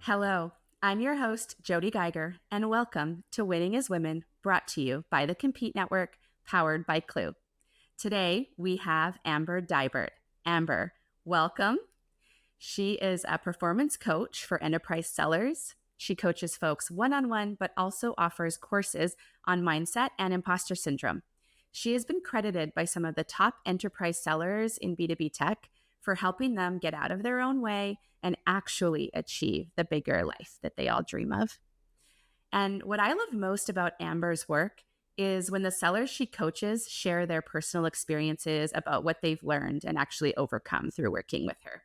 Hello, I'm your host, Jody Geiger, and welcome to Winning as Women, brought to you by the Compete Network, powered by Clue. Today, we have Amber Deibert. Amber, welcome. She is a performance coach for enterprise sellers. She coaches folks one-on-one, but also offers courses on mindset and imposter syndrome. She has been credited by some of the top enterprise sellers in B2B tech for helping them get out of their own way and actually achieve the bigger life that they all dream of. And what I love most about Amber's work is when the sellers she coaches share their personal experiences about what they've learned and actually overcome through working with her.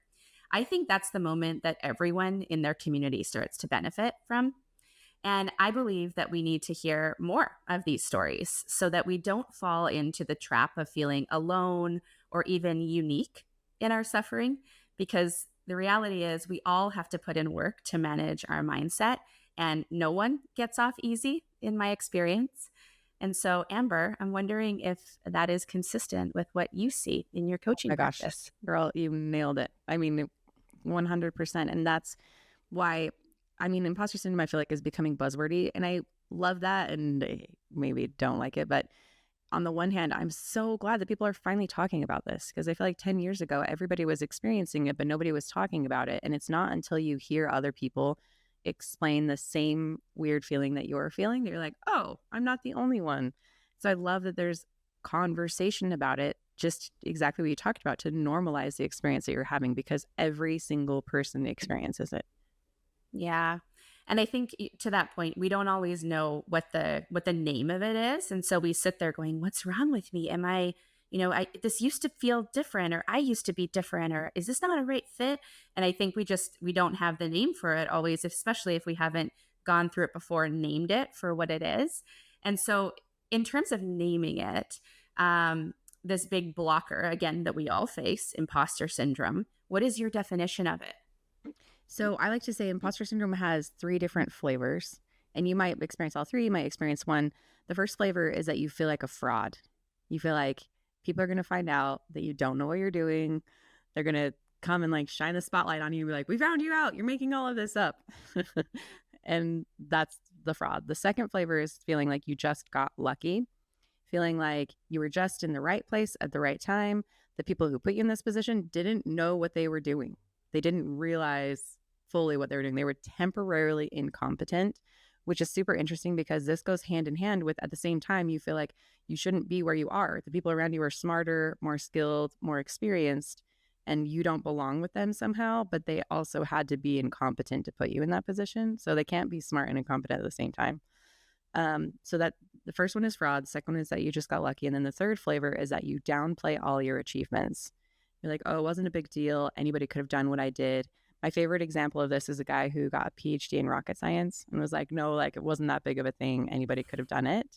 I think that's the moment that everyone in their community starts to benefit from. And I believe that we need to hear more of these stories so that we don't fall into the trap of feeling alone or even unique in our suffering, because the reality is we all have to put in work to manage our mindset, and no one gets off easy in my experience. And so, Amber, I'm wondering if that is consistent with what you see in your Oh coaching my gosh, practice. girl, you nailed it. I mean, 100%. And that's why, imposter syndrome, I feel like, is becoming buzzwordy. And I love that. And I maybe don't like it. But on the one hand, I'm so glad that people are finally talking about this, because I feel like 10 years ago, everybody was experiencing it, but nobody was talking about it. And it's not until you hear other people explain the same weird feeling that you're feeling that you're like, oh, I'm not the only one. So I love that there's conversation about it, just exactly what you talked about, to normalize the experience that you're having, because every single person experiences it. Yeah. And I think to that point, we don't always know what the name of it is. And so we sit there going, what's wrong with me? Am I, this used to feel different, or I used to be different, or is this not a right fit? And I think we don't have the name for it always, especially if we haven't gone through it before and named it for what it is. And so in terms of naming it, this big blocker, again, that we all face, imposter syndrome, what is your definition of it? So I like to say imposter syndrome has three different flavors, and you might experience all three, you might experience one. The first flavor is that you feel like a fraud. You feel like people are going to find out that you don't know what you're doing. They're going to come and like shine the spotlight on you and be like, we found you out. You're making all of this up. And that's the fraud. The second flavor is feeling like you just got lucky, feeling like you were just in the right place at the right time. The people who put you in this position didn't know what they were doing. They didn't realize fully what they were doing. They were temporarily incompetent, which is super interesting because this goes hand in hand with, at the same time, you feel like you shouldn't be where you are. The people around you are smarter, more skilled, more experienced, and you don't belong with them somehow, but they also had to be incompetent to put you in that position. So they can't be smart and incompetent at the same time. So that the first one is fraud. The second one is that you just got lucky. And then the third flavor is that you downplay all your achievements. You're like, oh, it wasn't a big deal. Anybody could have done what I did. My favorite example of this is a guy who got a PhD in rocket science and was like, no, like it wasn't that big of a thing. Anybody could have done it.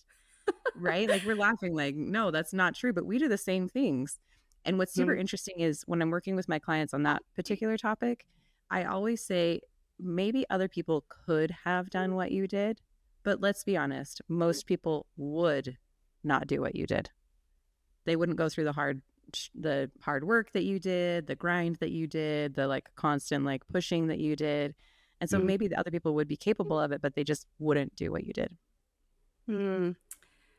Right? Like we're laughing like, no, that's not true. But we do the same things. And what's super interesting is when I'm working with my clients on that particular topic, I always say maybe other people could have done what you did, but let's be honest, most people would not do what you did. They wouldn't go through the hard work that you did, the grind that you did, the like constant like pushing that you did. And so maybe the other people would be capable of it, but they just wouldn't do what you did. Mm.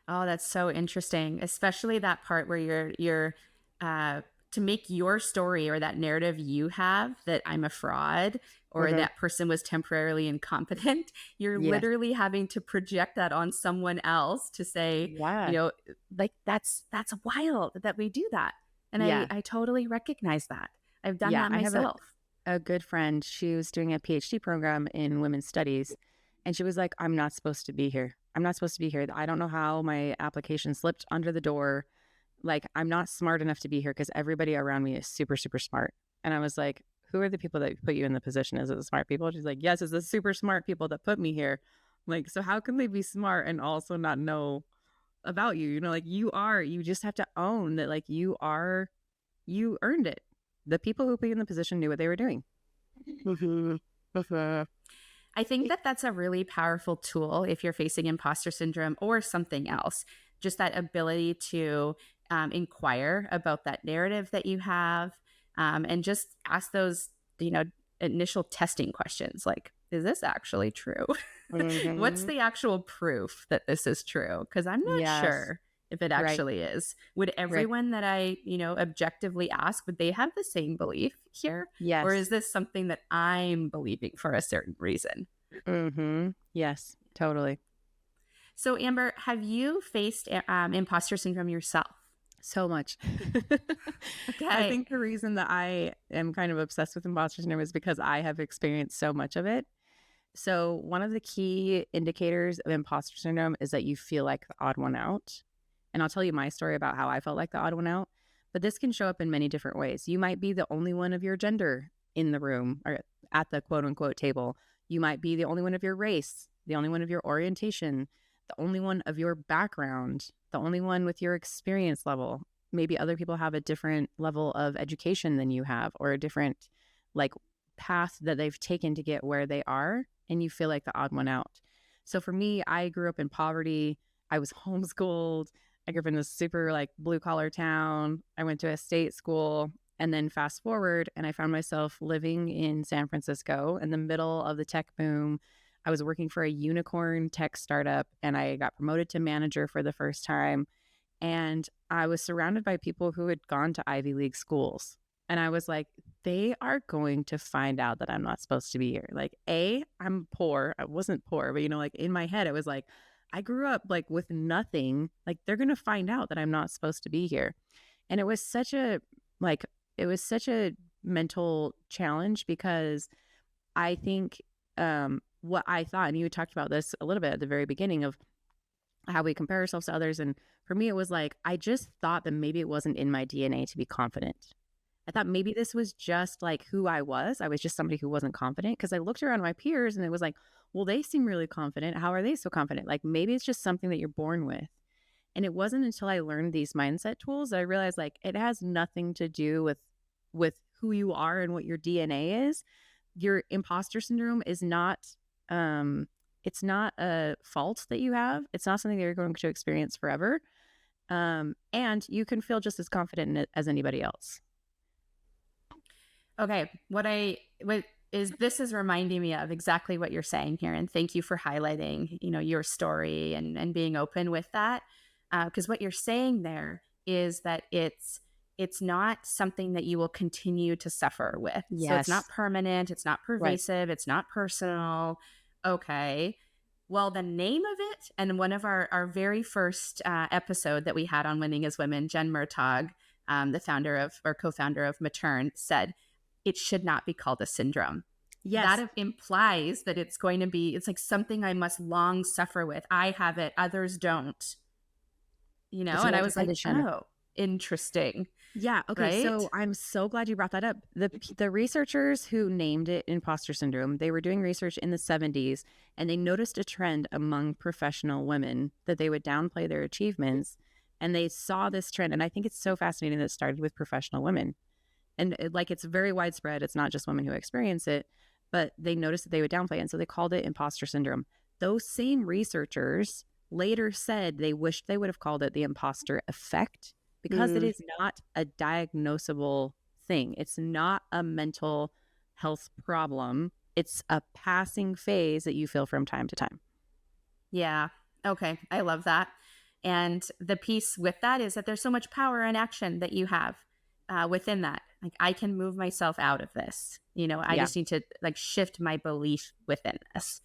Oh, that's so interesting, especially that part where you're to make your story or that narrative you have that I'm a fraud or that person was temporarily incompetent. You're Yes. literally having to project that on someone else to say, Yeah. like that's wild that we do that. And Yeah. I totally recognize that. I've done Yeah. that I have myself. a good friend. She was doing a PhD program in women's studies. And she was like, I'm not supposed to be here. I'm not supposed to be here. I don't know how my application slipped under the door. Like, I'm not smart enough to be here because everybody around me is super, super smart. And I was like, who are the people that put you in the position? Is it the smart people? She's like, yes, it's the super smart people that put me here. I'm like, so how can they be smart and also not know about you? Like you just have to own that, like you earned it. The people who put you in the position knew what they were doing. I think that that's a really powerful tool if you're facing imposter syndrome or something else. Just that ability to inquire about that narrative that you have, and just ask those, initial testing questions like, is this actually true? What's Hmm. the actual proof that this is true? Because I'm not Yes. sure if it Right. actually is. Would Right. everyone that I, objectively ask, would they have the same belief here? Or is Yes. this something that I'm believing for a certain reason? Yes. Totally. So, Amber, have you faced imposter syndrome yourself? So much. I Okay. think the reason that I am kind of obsessed with imposter syndrome is because I have experienced so much of it. So, one of the key indicators of imposter syndrome is that you feel like the odd one out. And I'll tell you my story about how I felt like the odd one out. But this can show up in many different ways. You might be the only one of your gender in the room or at the quote unquote table. You might be the only one of your race, the only one of your orientation, the only one of your background, the only one with your experience level. Maybe other people have a different level of education than you have, or a different like path that they've taken to get where they are, and you feel like the odd one out. So for me, I grew up in poverty. I was homeschooled. I grew up in this super like blue collar town. I went to a state school. And then fast forward, and I found myself living in San Francisco in the middle of the tech boom. I was working for a unicorn tech startup, and I got promoted to manager for the first time. And I was surrounded by people who had gone to Ivy League schools. And I was like, they are going to find out that I'm not supposed to be here. Like, I'm poor. I wasn't poor, but like in my head, it was like, I grew up like with nothing. Like, they're going to find out that I'm not supposed to be here. And like, it was such a mental challenge because I think what I thought, and you talked about this a little bit at the very beginning of how we compare ourselves to others. And for me, it was like, I just thought that maybe it wasn't in my DNA to be confident. I thought maybe this was just like who I was. I was just somebody who wasn't confident because I looked around my peers and it was like, well, they seem really confident. How are they so confident? Like maybe it's just something that you're born with. And it wasn't until I learned these mindset tools that I realized like it has nothing to do with who you are and what your DNA is. Your imposter syndrome is not um it's not a fault that you have. It's not something that you're going to experience forever. And you can feel just as confident in it as anybody else. Okay. What is this is reminding me of exactly what you're saying here. And thank you for highlighting, your story and being open with that. Because what you're saying there is that it's not something that you will continue to suffer with. So it's not Yes. permanent, it's not Right. pervasive, it's not personal. Okay. Well, the name of it, and one of our very first episode that we had on Winning as Women, Jen Murtaugh, the founder of or co-founder of Matern, said it should not be called a syndrome. Yes. That implies that it's like something I must long suffer with. I have it, others don't, It's an and I older was like, condition. oh, interesting. Yeah. Okay. Right? So I'm so glad you brought that up. The researchers who named it imposter syndrome, they were doing research in the 70s, and they noticed a trend among professional women that they would downplay their achievements. And they saw this trend. And I think it's so fascinating that it started with professional women. And like it's very widespread. It's not just women who experience it, but they noticed that they would downplay it. And so they called it imposter syndrome. Those same researchers later said they wished they would have called it the imposter effect because it Mm, is not a diagnosable thing. It's not a mental health problem. It's a passing phase that you feel from time to time. yeah. Okay. I love that. And the piece with that is that there's so much power and action that you have within that. Like I can move myself out of this. I Yeah. just need to like shift my belief within this.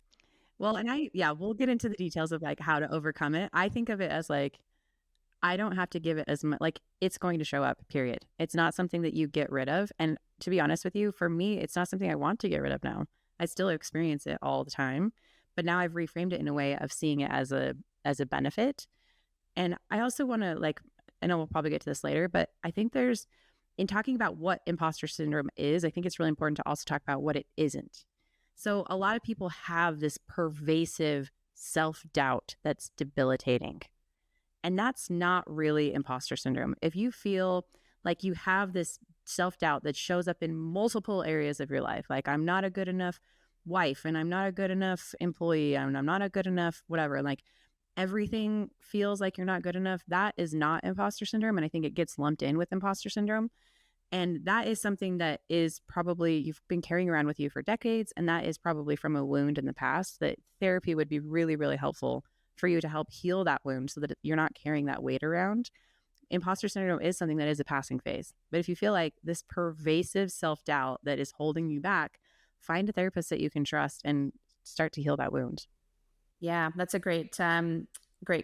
Well, and yeah, we'll get into the details of like how to overcome it. I think of it as like, I don't have to give it as much, like, it's going to show up, period. It's not something that you get rid of. And to be honest with you, for me, it's not something I want to get rid of now. I still experience it all the time, but now I've reframed it in a way of seeing it as a benefit. And I also want to like, I know we'll probably get to this later, but I think there's in talking about what imposter syndrome is, I think it's really important to also talk about what it isn't. So a lot of people have this pervasive self-doubt that's debilitating. And that's not really imposter syndrome. If you feel like you have this self doubt that shows up in multiple areas of your life, like I'm not a good enough wife and I'm not a good enough employee and I'm not a good enough whatever, like everything feels like you're not good enough, that is not imposter syndrome. And I think it gets lumped in with imposter syndrome. And that is something that is probably you've been carrying around with you for decades. And that is probably from a wound in the past that therapy would be really, really helpful for you to help heal that wound so that you're not carrying that weight around. Imposter syndrome is something that is a passing phase. But if you feel like this pervasive self doubt that is holding you back, find a therapist that you can trust and start to heal that wound. Yeah, that's a great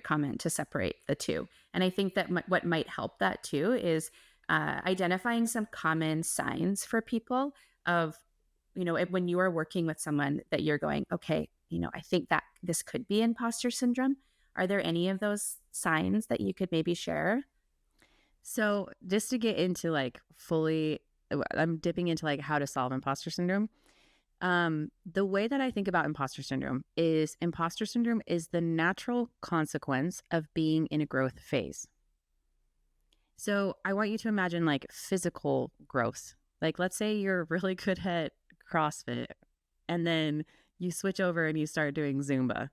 comment to separate the two. And I think that what might help that too is identifying some common signs for people of, when you are working with someone that you're going, okay, I think that this could be imposter syndrome. Are there any of those signs that you could maybe share? So, just to get into like fully, I'm dipping into like how to solve imposter syndrome. The way that I think about imposter syndrome is the natural consequence of being in a growth phase. So I want you to imagine like physical growth. Like, let's say you're really good at CrossFit and then you switch over and you start doing Zumba.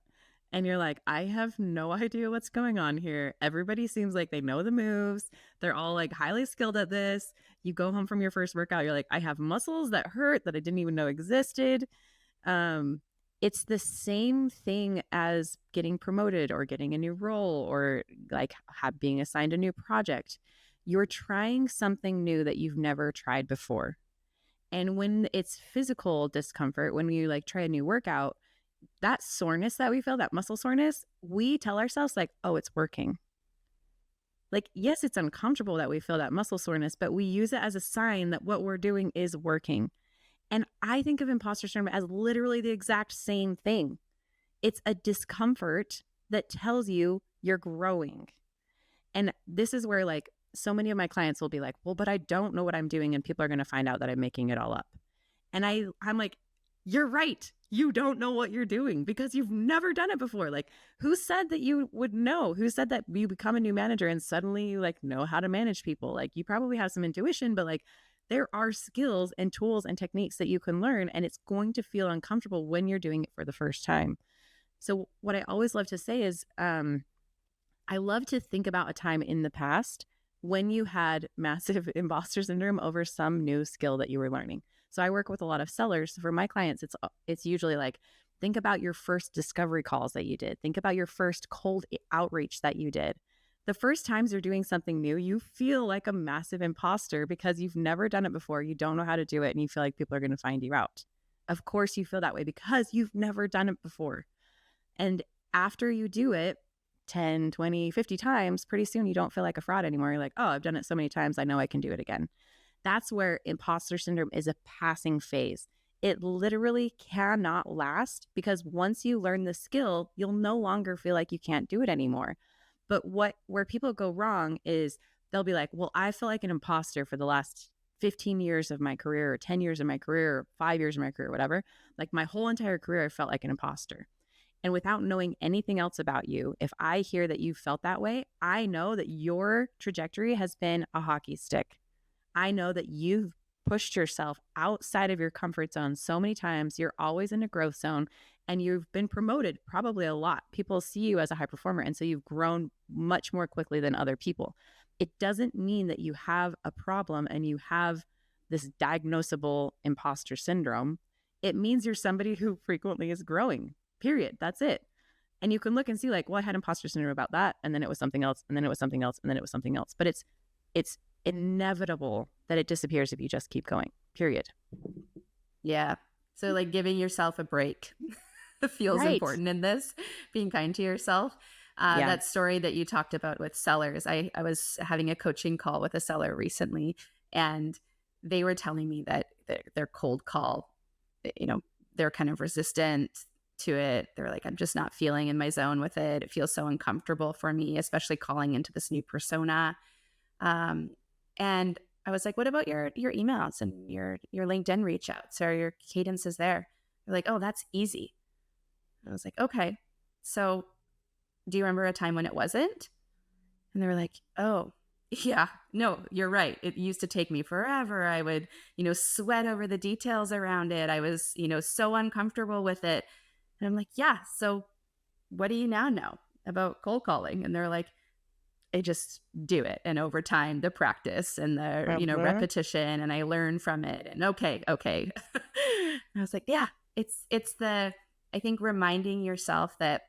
And you're like, I have no idea what's going on here. Everybody seems like they know the moves. They're all like highly skilled at this. You go home from your first workout, you're like, I have muscles that hurt that I didn't even know existed. Um, it's the same thing as getting promoted or getting a new role or like being assigned a new project. You're trying something new that you've never tried before. And when it's physical discomfort, when you like try a new workout, that soreness that we feel, that muscle soreness, we tell ourselves like, oh, it's working. Like, yes, it's uncomfortable that we feel that muscle soreness, but we use it as a sign that what we're doing is working. And I think of imposter syndrome as literally the exact same thing. It's a discomfort that tells you you're growing. And this is where like so many of my clients will be like, well, but I don't know what I'm doing. And people are going to find out that I'm making it all up. And I'm like, you're right. You don't know what you're doing because you've never done it before. Like, who said that you would know? Who said that you become a new manager and suddenly you like know how to manage people? Like, you probably have some intuition, but like there are skills and tools and techniques that you can learn, and it's going to feel uncomfortable when you're doing it for the first time. So what I always love to say is, I love to think about a time in the past when you had massive imposter syndrome over some new skill that you were learning. So I work with a lot of sellers. For my clients, it's usually like, think about your first discovery calls that you did. Think about your first cold outreach that you did. The first times you're doing something new, you feel like a massive imposter because you've never done it before. You don't know how to do it and you feel like people are going to find you out. Of course you feel that way because you've never done it before. And after you do it 10, 20, 50 times, pretty soon you don't feel like a fraud anymore. You're like, oh, I've done it so many times. I know I can do it again. That's where imposter syndrome is a passing phase. It literally cannot last because once you learn the skill, you'll no longer feel like you can't do it anymore. But where people go wrong is they'll be like, well, I feel like an imposter for the last 15 years of my career or 10 years of my career or 5 years of my career, whatever. Like my whole entire career, I felt like an imposter. And without knowing anything else about you, if I hear that you felt that way, I know that your trajectory has been a hockey stick. I know that you've pushed yourself outside of your comfort zone so many times. You're always in a growth zone and you've been promoted probably a lot. People see you as a high performer. And so you've grown much more quickly than other people. It doesn't mean that you have a problem and you have this diagnosable imposter syndrome. It means you're somebody who frequently is growing, period. That's it. And you can look and see like, well, I had imposter syndrome about that. And then it was something else. And then it was something else. And then it was something else. But it's inevitable that it disappears if you just keep going, period. Yeah. So like giving yourself a break feels Right. important in this, being kind to yourself. That story that you talked about with sellers, I was having a coaching call with a seller recently, and they were telling me that their cold call, they're kind of resistant to it. They're like, I'm just not feeling in my zone with it. It feels so uncomfortable for me, especially calling into this new persona. And I was like, what about your emails and your LinkedIn reach outs or your cadences there? They're like, oh, that's easy. I was like, okay. So do you remember a time when it wasn't? And they were like, oh, yeah, no, you're right. It used to take me forever. I would, sweat over the details around it. I was, so uncomfortable with it. And I'm like, yeah. So what do you now know about cold calling? And they're like, I just do it. And over time, the practice and the, repetition, and I learn from it. And okay. I was like, yeah, it's the, I think reminding yourself that,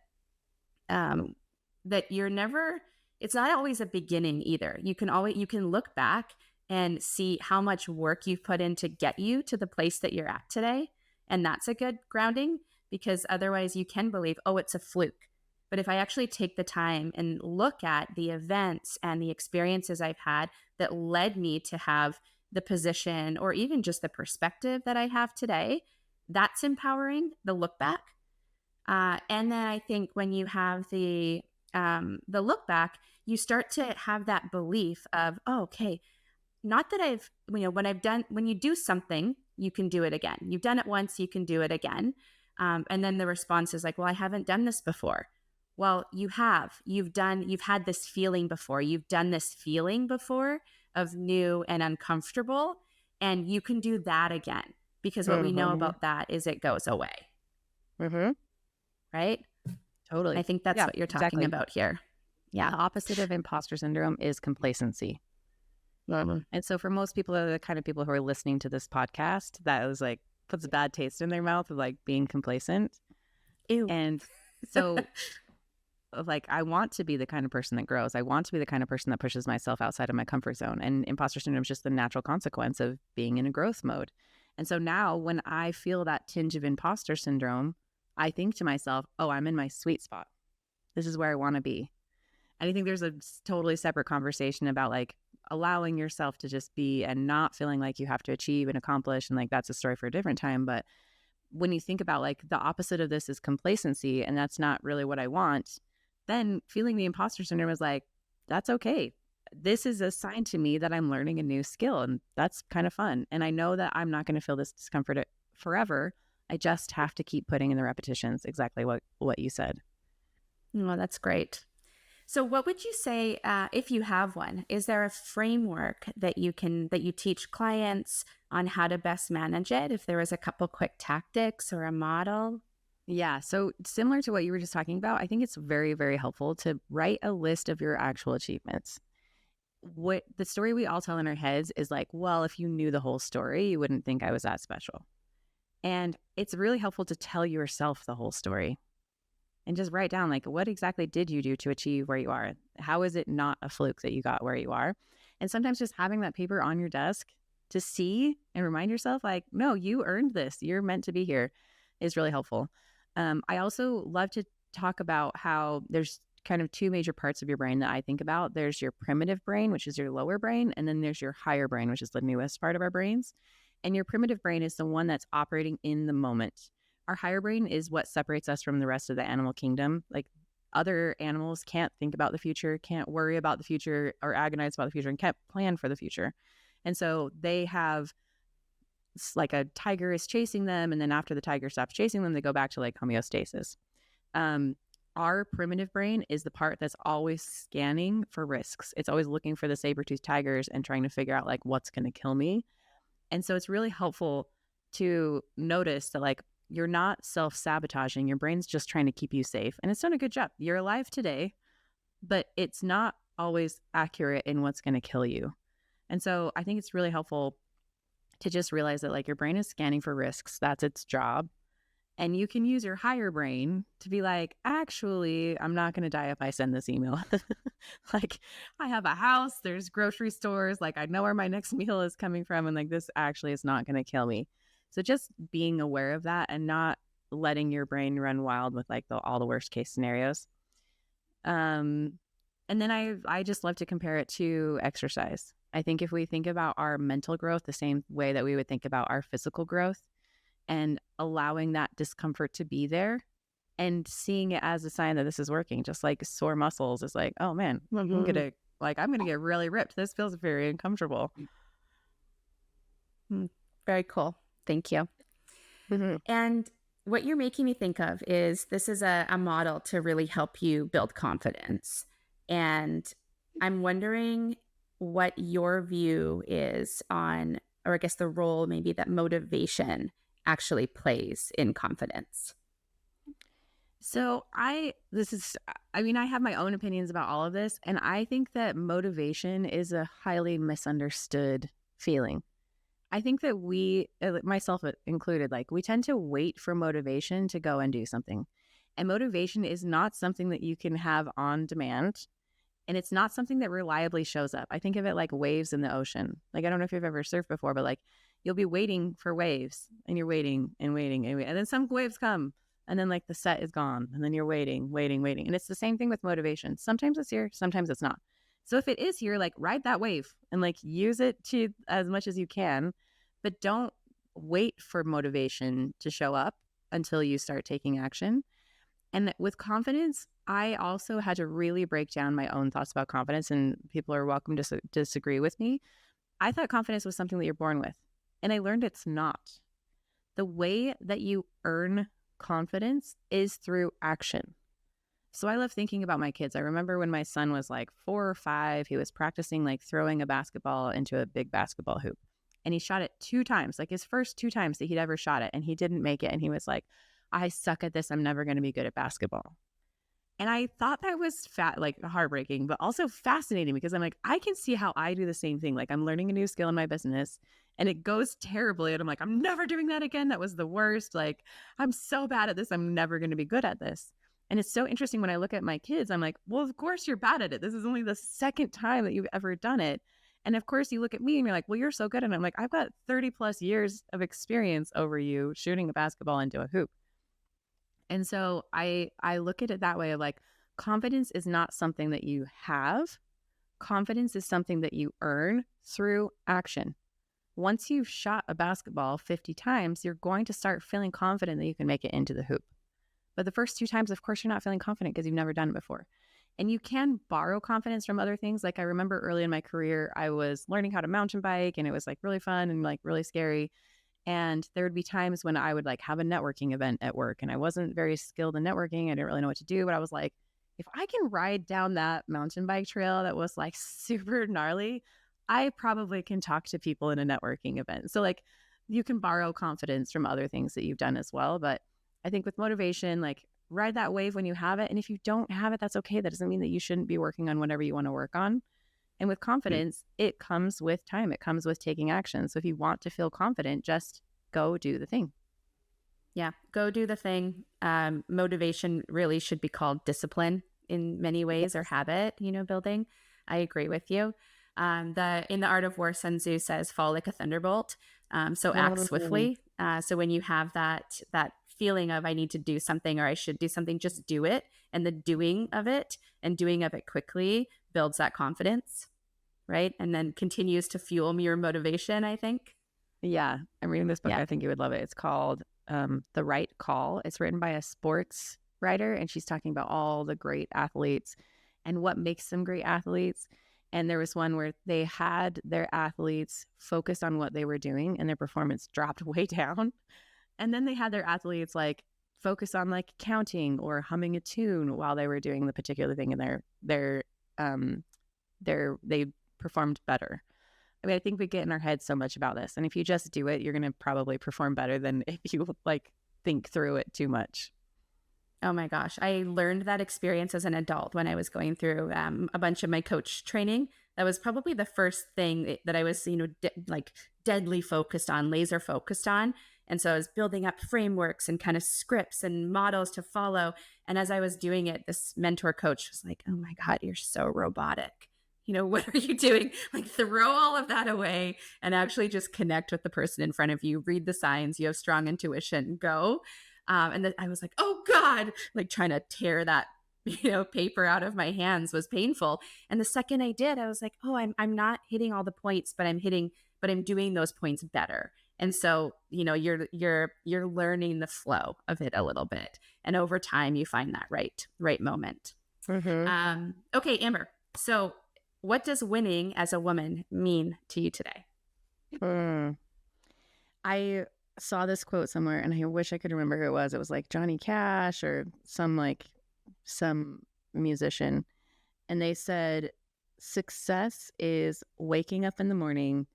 that you're never, it's not always a beginning either. You can look back and see how much work you've put in to get you to the place that you're at today. And that's a good grounding, because otherwise you can believe, oh, it's a fluke. But if I actually take the time and look at the events and the experiences I've had that led me to have the position or even just the perspective that I have today, that's empowering, the look back. And then I think when you have the look back, you start to have that belief of, oh, okay, not that I've, when you do something, you can do it again. You've done it once, you can do it again. And then the response is like, well, I haven't done this before. Well, you've had this feeling before. You've done this feeling before of new and uncomfortable, and you can do that again, because what we know about that is it goes away. Right? Totally. I think that's what you're talking about here. Yeah. The opposite of imposter syndrome is complacency. And so for most people, the kind of people who are listening to this podcast, that was like puts a bad taste in their mouth of like being complacent. Ew. And so like, I want to be the kind of person that grows. I want to be the kind of person that pushes myself outside of my comfort zone. And imposter syndrome is just the natural consequence of being in a growth mode. And so now when I feel that tinge of imposter syndrome, I think to myself, oh, I'm in my sweet spot. This is where I want to be. And I think there's a totally separate conversation about like allowing yourself to just be and not feeling like you have to achieve and accomplish. And like, that's a story for a different time. But when you think about like the opposite of this is complacency, and that's not really what I want, then feeling the imposter syndrome is like, that's okay. This is a sign to me that I'm learning a new skill, and that's kind of fun. And I know that I'm not going to feel this discomfort forever. I just have to keep putting in the repetitions, exactly what you said. Oh, that's great. So what would you say, if you have one, is there a framework that you teach clients on how to best manage it? If there was a couple quick tactics or a model? Yeah. So similar to what you were just talking about, I think it's very, very helpful to write a list of your actual achievements. What the story we all tell in our heads is like, well, if you knew the whole story, you wouldn't think I was that special. And it's really helpful to tell yourself the whole story and just write down, like, what exactly did you do to achieve where you are? How is it not a fluke that you got where you are? And sometimes just having that paper on your desk to see and remind yourself, like, no, you earned this. You're meant to be here, is really helpful. I also love to talk about how there's kind of two major parts of your brain that I think about. There's your primitive brain, which is your lower brain, and then there's your higher brain, which is the newest part of our brains. And your primitive brain is the one that's operating in the moment. Our higher brain is what separates us from the rest of the animal kingdom. Like, other animals can't think about the future, can't worry about the future or agonize about the future, and can't plan for the future. And so they have, like, a tiger is chasing them, and then after the tiger stops chasing them, they go back to like homeostasis. Our primitive brain is the part that's always scanning for risks. It's always looking for the saber-toothed tigers and trying to figure out like what's going to kill me. And so it's really helpful to notice that like you're not self-sabotaging. Your brain's just trying to keep you safe, and it's done a good job. You're alive today, but it's not always accurate in what's going to kill you. And so I think it's really helpful to just realize that like your brain is scanning for risks. That's its job. And you can use your higher brain to be like, actually, I'm not going to die if I send this email. Like, I have a house, there's grocery stores, like I know where my next meal is coming from, and like this actually is not going to kill me. So just being aware of that and not letting your brain run wild with like all the worst case scenarios. And then I just love to compare it to exercise. I think if we think about our mental growth the same way that we would think about our physical growth, and allowing that discomfort to be there and seeing it as a sign that this is working, just like sore muscles is like, oh man, I'm gonna get really ripped. This feels very uncomfortable. Very cool. Thank you. And what you're making me think of is this is a model to really help you build confidence. And I'm wondering what your view is on, or I guess the role maybe that motivation actually plays in confidence. So I have my own opinions about all of this. And I think that motivation is a highly misunderstood feeling. I think that myself included, like we tend to wait for motivation to go and do something. And motivation is not something that you can have on demand. And it's not something that reliably shows up. I think of it like waves in the ocean. Like, I don't know if you've ever surfed before, but like you'll be waiting for waves and you're waiting and waiting and waiting. And then some waves come and then like the set is gone. And then you're waiting, waiting, waiting. And it's the same thing with motivation. Sometimes it's here, sometimes it's not. So if it is here, like ride that wave and like use it to as much as you can, but don't wait for motivation to show up until you start taking action. And with confidence, I also had to really break down my own thoughts about confidence, and people are welcome to disagree with me. I thought confidence was something that you're born with, and I learned it's not. The way that you earn confidence is through action. So I love thinking about my kids. I remember when my son was like 4 or 5, he was practicing like throwing a basketball into a big basketball hoop. And he shot it 2 times, like his first 2 times that he'd ever shot it. And he didn't make it. And he was like, I suck at this. I'm never going to be good at basketball. And I thought that was like heartbreaking, but also fascinating because I'm like, I can see how I do the same thing. Like I'm learning a new skill in my business and it goes terribly. And I'm like, I'm never doing that again. That was the worst. Like, I'm so bad at this. I'm never going to be good at this. And it's so interesting when I look at my kids, I'm like, well, of course you're bad at it. This is only the second time that you've ever done it. And of course you look at me and you're like, well, you're so good. And I'm like, I've got 30 plus years of experience over you shooting a basketball into a hoop. And so I look at it that way of like, confidence is not something that you have. Confidence is something that you earn through action. Once you've shot a basketball 50 times, you're going to start feeling confident that you can make it into the hoop. But the first 2 times, of course, you're not feeling confident because you've never done it before. And you can borrow confidence from other things. Like I remember early in my career, I was learning how to mountain bike and it was like really fun and like really scary. And there would be times when I would like have a networking event at work and I wasn't very skilled in networking. I didn't really know what to do, but I was like, if I can ride down that mountain bike trail that was like super gnarly, I probably can talk to people in a networking event. So like you can borrow confidence from other things that you've done as well. But I think with motivation, like ride that wave when you have it. And if you don't have it, that's okay. That doesn't mean that you shouldn't be working on whatever you want to work on. And with confidence, it comes with time. It comes with taking action. So if you want to feel confident, just go do the thing. Yeah, go do the thing. Motivation really should be called discipline in many ways, or habit, building. I agree with you. In the Art of War, Sun Tzu says, "Fall like a thunderbolt." So act swiftly. So when you have that feeling of I need to do something or I should do something, just do it. And the doing of it and doing of it quickly builds that confidence, right? And then continues to fuel your motivation, I think. Yeah, I'm reading this book. Yeah. I think you would love it. It's called The Right Call. It's written by a sports writer, and she's talking about all the great athletes and what makes them great athletes. And there was one where they had their athletes focused on what they were doing and their performance dropped way down. And then they had their athletes like focus on like counting or humming a tune while they were doing the particular thing, and they performed better. I mean, I think we get in our heads so much about this. And if you just do it, you're going to probably perform better than if you like think through it too much. Oh my gosh. I learned that experience as an adult when I was going through a bunch of my coach training. That was probably the first thing that I was, deadly focused on, laser focused on. And so I was building up frameworks and kind of scripts and models to follow. And as I was doing it, this mentor coach was like, "Oh my God, you're so robotic. What are you doing? Like, throw all of that away and actually just connect with the person in front of you. Read the signs. You have strong intuition. Go." And then I was like, "Oh God," like trying to tear that, paper out of my hands was painful. And the second I did, I was like, "Oh, I'm not hitting all the points, but I'm doing those points better." And so, you're learning the flow of it a little bit. And over time you find that right moment. Mm-hmm. Okay, Amber. So what does winning as a woman mean to you today? I saw this quote somewhere and I wish I could remember who it was. It was like Johnny Cash or some musician. And they said, success is waking up in the morning,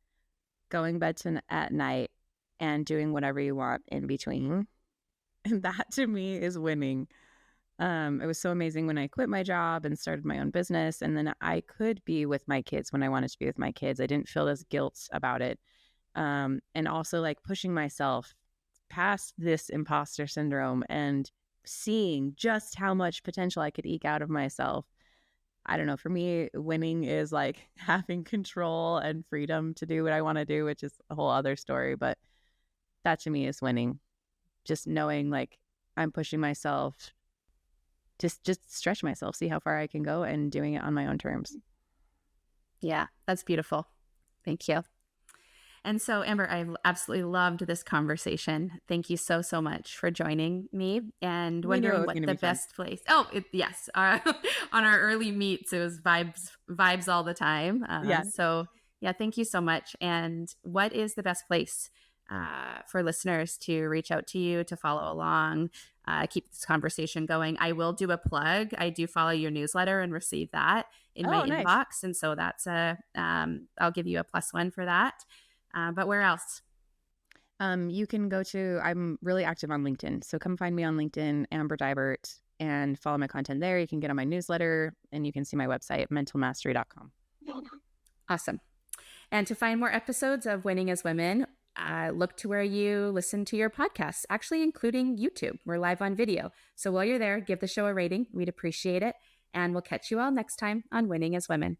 going bed at night, and doing whatever you want in between. And that to me is winning. It was so amazing when I quit my job and started my own business. And then I could be with my kids when I wanted to be with my kids. I didn't feel this guilt about it. And also like pushing myself past this imposter syndrome and seeing just how much potential I could eke out of myself. I don't know. For me, winning is like having control and freedom to do what I want to do, which is a whole other story. But that to me is winning. Just knowing like I'm pushing myself, just stretch myself, see how far I can go, and doing it on my own terms. Yeah, that's beautiful. Thank you. And so, Amber, I've absolutely loved this conversation. Thank you so, so much for joining me and We knew it wondering was what going to the be fun. best place. Oh, yes. On our early meets, it was vibes all the time. Yeah. So, yeah, thank you so much. And what is the best place for listeners to reach out to you, to follow along, keep this conversation going? I will do a plug. I do follow your newsletter and receive that in my Oh, nice. inbox. And so that's I'll give you a +1 for that. But where else? You can go to, I'm really active on LinkedIn. So come find me on LinkedIn, Amber Deibert, and follow my content there. You can get on my newsletter and you can see my website, mentalmastery.com. Awesome. And to find more episodes of Winning as Women, look to where you listen to your podcasts, actually including YouTube. We're live on video. So while you're there, give the show a rating. We'd appreciate it. And we'll catch you all next time on Winning as Women.